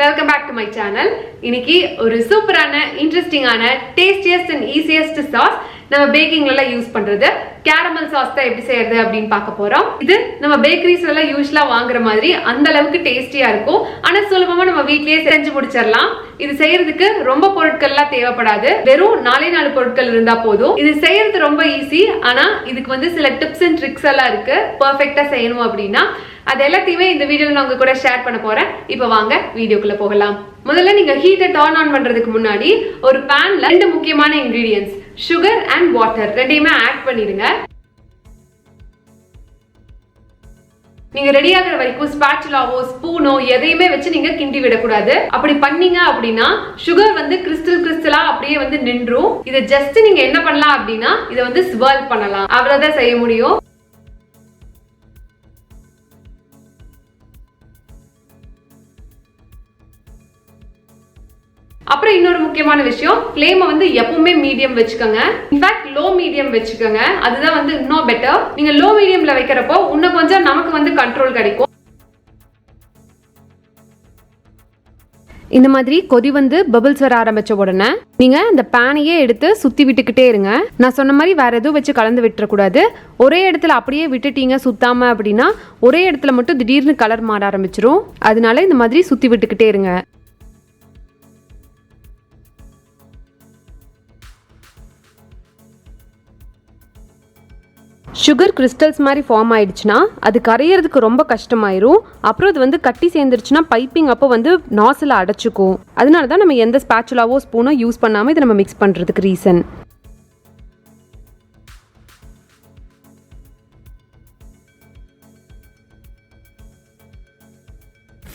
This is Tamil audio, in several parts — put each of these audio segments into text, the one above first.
Welcome back to my channel. இன்னைக்கு ஒரு சூப்பரான இன்ட்ரஸ்டிங்கான டேஸ்டியஸ்ட் அண்ட் ஈஸியஸ்ட் சாஸ் நம்ம பேக்கிங்ல எல்லாம் யூஸ் பண்றது கேரமல் சாஸ் தான் எப்படி செய்யறது அப்படின்னு பார்க்க போறோம். இது நம்ம பேக்கரிஸ்ல எல்லாம் யூஸ்வலா வாங்குற மாதிரி அந்த அளவுக்கு டேஸ்டியா இருக்கும். ஆனா சுலபமா நம்ம வீட்லயே செஞ்சு முடிச்சிடலாம். இது செய்யறதுக்கு ரொம்ப பொருட்கள் எல்லாம் தேவைப்படாது. வெறும் 4 பொருட்கள் இருந்தா போதும். இது செய்யறது ரொம்ப ஈஸி. ஆனா இதுக்கு வந்து சில டிப்ஸ் அண்ட் ட்ரிக்ஸ் எல்லாம் இருக்கு. பெர்ஃபெக்ட்டா செய்யணும் அப்படின்னா அது எல்லாத்தையுமே இந்த வீடியோல நான் உங்க கூட ஷேர் பண்ண போறேன். இப்போ வாங்க வீடியோக்குள்ள போகலாம். முதல்ல நீங்க ஹீட்டை டர்ன் ஆன் பண்றதுக்கு முன்னாடி ஒரு பேன்ல 2 முக்கியமான இன்கிரிடியன்ட்ஸ் சுகர் அண்ட் வாட்டர் ரெண்டையுமே ஆட் பண்ணிடுங்க. நீங்க ரெடி ஆகிற வரைக்கும் ஸ்பாச்சுலாவோ ஸ்பூனோ எதையுமே வச்சு நீங்க கிண்டி விடக்கூடாது. அப்படி பண்ணீங்க அப்படின்னா சுகர் வந்து கிறிஸ்டலா அப்படியே வந்து நின்றும். இதை ஜஸ்ட் நீங்க என்ன பண்ணலாம் அப்படின்னா இதை வந்து ஸ்வர்ல் பண்ணலாம். அவ்வளவுதான் செய்ய முடியும். அப்புறம் இன்னொரு முக்கியமான விஷயம், ஃப்ளேமை வந்து எப்பவுமே மீடியம் வச்சுக்கோங்க. இன்ஃபேக்ட் லோ மீடியம் வச்சுக்கோங்க. அதுதான் வந்து இன்னும் பெட்டர். நீங்க லோ மீடியம்ல வைக்கிறப்போ இன்னும் கொஞ்சம் நமக்கு வந்து கண்ட்ரோல் கிடைக்கும். இந்த மாதிரி கொதி வந்து பபிள்ஸ் வர ஆரம்பிச்ச உடனே நீங்க இந்த பேனையே எடுத்து சுத்தி விட்டுக்கிட்டே இருங்க. நான் சொன்ன மாதிரி வேற எதுவும் வச்சு கலந்து விட்டுறக்கூடாது. ஒரே இடத்துல அப்படியே விட்டுட்டீங்க சுத்தாம அப்படின்னா ஒரே இடத்துல மட்டும் திடீர்னு கலர் மாற ஆரம்பிச்சிரும். அதனால இந்த மாதிரி சுத்தி விட்டுக்கிட்டே இருங்க. சுகர் கிறிஸ்டல்ஸ் மாதிரி ஃபார்ம் ஆயிடுச்சுன்னா அது கரையிறதுக்கு ரொம்ப கஷ்டமாயிரும். அப்புறம் அது வந்து கட்டி சேர்ந்துருச்சுன்னா பைப்பிங் அப்போ வந்து நாசில் அடைச்சிக்கும். அதனால தான் நம்ம எந்த ஸ்பாச்சுலாவோ ஸ்பூனோ யூஸ் பண்ணாமல் இதை நம்ம மிக்ஸ் பண்ணுறதுக்கு ரீசன்.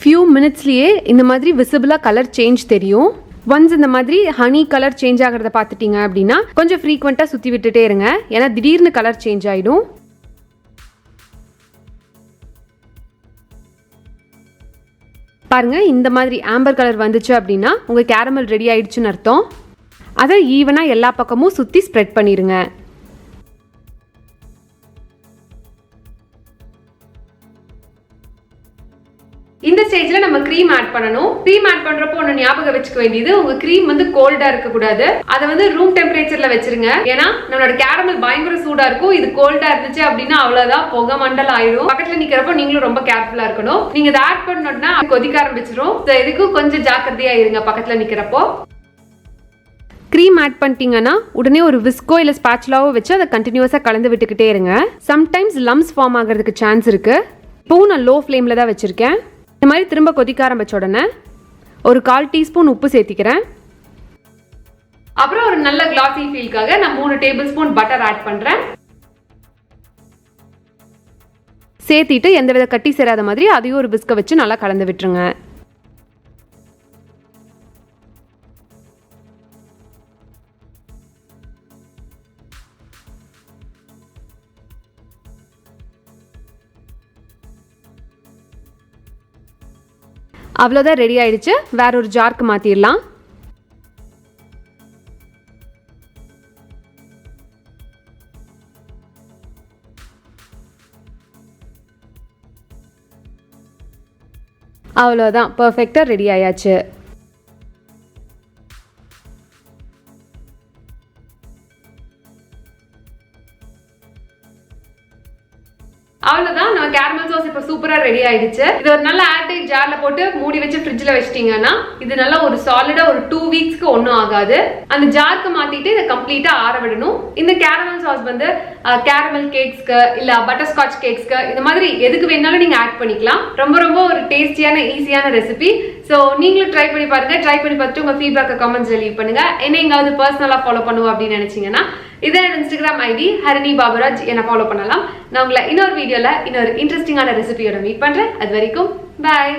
ஃபியூ மினிட்ஸ்லேயே இந்த மாதிரி விசிபிளாக கலர் சேஞ்ச் தெரியும். ஒன்ஸ் இந்த மாதிரி ஹனி கலர் சேஞ்ச் ஆகிறத பார்த்துட்டீங்க அப்படின்னா கொஞ்சம் ஃப்ரீக்வெண்ட்டாக சுற்றி விட்டுட்டே இருங்க. ஏன்னா திடீர்னு கலர் சேஞ்ச் ஆகிடும். பாருங்க, இந்த மாதிரி ஆம்பர் கலர் வந்துச்சு அப்படின்னா உங்கள் கேரமல் ரெடி ஆயிடுச்சுன்னு அர்த்தம். அதை ஈவனாக எல்லா பக்கமும் சுற்றி ஸ்ப்ரெட் பண்ணிடுங்க. இந்த ஸ்டேஜ்ல நம்ம க்ரீம் ஆட் பண்ணணும். க்ரீம் ஆட் பண்றப்போ ஒன்னு ஞாபகம் வச்சுக்க வேண்டியது, உங்க க்ரீம் வந்து கோல்டா இருக்க கூடாது. அதை வந்து ரூம் டெம்பரேச்சர்ல வச்சிருங்க. ஏன்னா நம்மளோட கேரமல் பயங்கர சூடா இருக்கும். இது கோல்டா இருந்துச்சு அப்படின்னா அவ்வளவுதான், புகை மண்டல் ஆயிடும். பக்கத்துல நிக்கிறப்போ நீங்களும் ரொம்ப கேர்ஃபுல்லா இருக்கணும். நீங்க இதை ஆட் பண்ணணும்னா கொதிக்க ஆரம்பிச்சிடும். இதுக்கும் கொஞ்சம் ஜாக்கிரதையா இருங்க பக்கத்துல நிக்கிறப்போ. க்ரீம் ஆட் பண்ணிட்டீங்கன்னா உடனே ஒரு விஸ்கோ இல்லை ஸ்பாச்சுலாவோ வச்சு அதை கண்டினியூஸாக கலந்து விட்டுக்கிட்டே இருங்க. சம்டைம்ஸ் லம்ஸ் ஃபார்ம் ஆகிறதுக்கு சான்ஸ் இருக்கு. இப்போவும் நான் லோ ஃப்ளேமில் தான் வச்சிருக்கேன். இந்த மாதிரி திரும்ப கொதிக்க ஆரம்பிச்ச உடனே ஒரு 1/4 டீஸ்பூன் உப்பு சேர்த்திக்கிறேன். அப்புறம் ஒரு நல்ல கிளாசி ஃபீல்காக நான் 3 டேபிள் ஸ்பூன் பட்டர் ஆட் பண்றேன். சேர்த்திட்டு எந்தவித கட்டி சேராத மாதிரி அதையும் ஒரு பிஸ்கை வச்சு நல்லா கலந்து விட்டுருங்க. அவ்வளோதான், ரெடி ஆயிடுச்சு. வேற ஒரு ஜார்க்கு மாத்திடலாம். அவ்வளோதான், பர்ஃபெக்டா ரெடி ஆயாச்சு. அவ்வளவுதான், நம்ம கேரமல் சாஸ் இப்போ சூப்பரா ரெடி ஆயிடுச்சு. இது ஒரு நல்ல ஏர்டைட் ஜார்ல போட்டு மூடி வச்சு ஃப்ரிட்ஜ்ல வச்சிட்டீங்கன்னா இது நல்லா ஒரு சாலிடா ஒரு 2 வீக்ஸ்க்கு ஒன்றும் ஆகாது. அந்த ஜார்க்கு மாத்திட்டு இதை கம்ப்ளீட்டா ஆற விடணும். இந்த கேரமல் சாஸ் வந்து கேரமல் கேக்ஸ்க்கு இல்ல பட்டர் ஸ்காட்ச் கேக்ஸ்க்கு இந்த மாதிரி எதுக்கு வேணாலும் நீங்க ஆட் பண்ணிக்கலாம். ரொம்ப ரொம்ப ஒரு டேஸ்டியான ஈஸியான ரெசிபி. ஸோ நீங்களும் ட்ரை பண்ணி பாருங்க. ட்ரை பண்ணி பார்த்துட்டு உங்க ஃபீட்பேக்கை கமெண்ட்ஸ்ல லீவ் பண்ணுங்க. என்ன எங்காவது பர்சனலா ஃபாலோ பண்ணுவோம் அப்படின்னு நினைச்சீங்கன்னா இதான் இன்ஸ்டாகிராம் ஐடி ஹரிணி பாபராஜ், என்ன ஃபாலோ பண்ணலாம். நான் உங்களை இன்னொரு வீடியோல இன்னொரு இன்ட்ரெஸ்டிங்கான ரெசிபியோட மீட் பண்றேன். அது வரைக்கும் பாய்.